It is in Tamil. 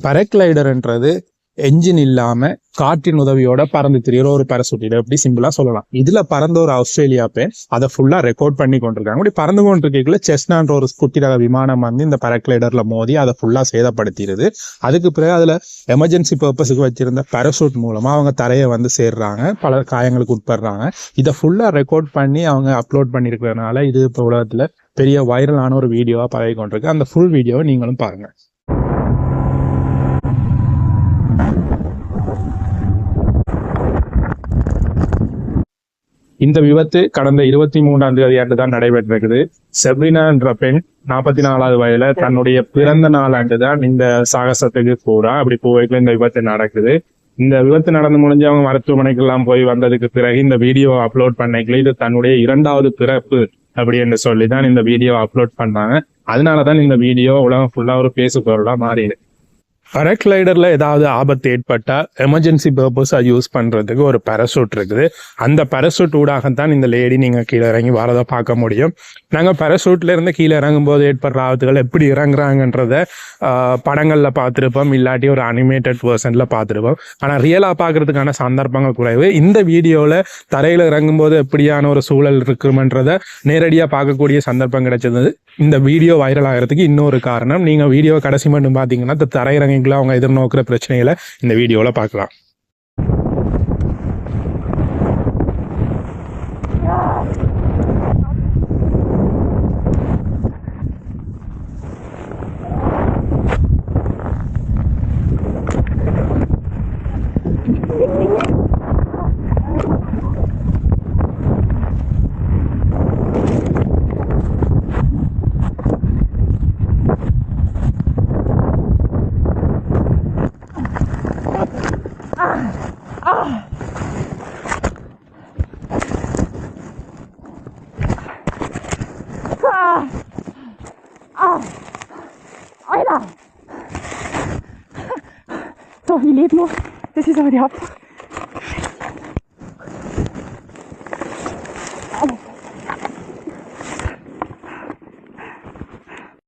பரக்ளைடர்ன்றது என்ஜின் இல்லாம காற்றின் உதவியோட பறந்து திரிகிற ஒரு பேராசூட். இதை எப்படி சிம்பிளா சொல்லலாம். இதுல பறந்த ஒரு ஆஸ்திரேலியா பேர் அதை ஃபுல்லா ரெக்கார்ட் பண்ணி கொண்டிருக்காங்க. அப்படி பறந்து கொண்டிருக்கல செஸ்னான்ற ஒரு குட்டி ரக விமானம் வந்து இந்த பரக்ளைடர்ல மோதி அதை ஃபுல்லா சேதப்படுத்திடுது. அதுக்கு பிறகு அதுல எமர்ஜென்சி பர்பஸுக்கு வச்சிருந்த பேராசூட் மூலமா அவங்க தரையை வந்து சேர்றாங்க, பல காயங்களுக்கு உட்படுறாங்க. இதை ஃபுல்லா ரெக்கார்ட் பண்ணி அவங்க அப்லோட் பண்ணிருக்கிறதுனால இது இப்போ உலகத்துல பெரிய வைரலான ஒரு வீடியோவா பரவி கொண்டிருக்கு. அந்த ஃபுல் வீடியோவை நீங்களும் பாருங்க. இந்த விபத்து கடந்த 23ஆம் தேதி தான் நடைபெற்றிருக்குது. செப்ரினா என்ற பெண் 44வது வயதுல தன்னுடைய பிறந்த நாள் தான் இந்த சாகசத்துக்கு போறா. அப்படி போய்க்குள்ள இந்த விபத்து நடக்குது. இந்த விபத்து நடந்து முடிஞ்சு அவங்க மருத்துவமனைக்கு எல்லாம் போய் வந்ததுக்கு பிறகு இந்த வீடியோ அப்லோட் பண்ணிக்கல இது தன்னுடைய 2வது பிறப்பு அப்படி என்று சொல்லிதான் இந்த வீடியோ அப்லோட் பண்றாங்க. அதனாலதான் இந்த வீடியோ உலகம் ஃபுல்லா ஒரு பேசு பொருளா மாறிடு. பரக்ளைடர்ல ஏதாவது ஆபத்து ஏற்பட்டா எமர்ஜென்சி பர்பஸா யூஸ் பண்றதுக்கு ஒரு பேராசூட் இருக்குது. அந்த பேராசூட் ஊடாகத்தான் இந்த லேடி நீங்க கீழே இறங்கி வரதை பார்க்க முடியும். நாங்க பேராசூட்ல இருந்து கீழே இறங்கும் போது ஏற்படுற ஆபத்துகள் எப்படி இறங்குறாங்கன்றத படங்கள்ல பார்த்துருப்போம், இல்லாட்டி ஒரு அனிமேட்டட் வெர்ஷன்ல பார்த்துருப்போம். ஆனா ரியலா பார்க்கறதுக்கான சந்தர்ப்பங்கள் குறைவு. இந்த வீடியோல தரையில இறங்கும் போது எப்படியான ஒரு சூழல் இருக்குமன்றத நேரடியா பார்க்கக்கூடிய சந்தர்ப்பம் கிடைச்சது. இந்த வீடியோ வைரல் ஆகிறதுக்கு இன்னொரு காரணம், நீங்க வீடியோ கடைசி மட்டும் பார்த்தீங்கன்னா இந்த தரையிறங்க அவங்க எதிர்நோக்கிற பிரச்சனைகளை இந்த வீடியோல பார்க்கலாம். Alter! So, ich lebe noch. Das ist aber die Hauptsache.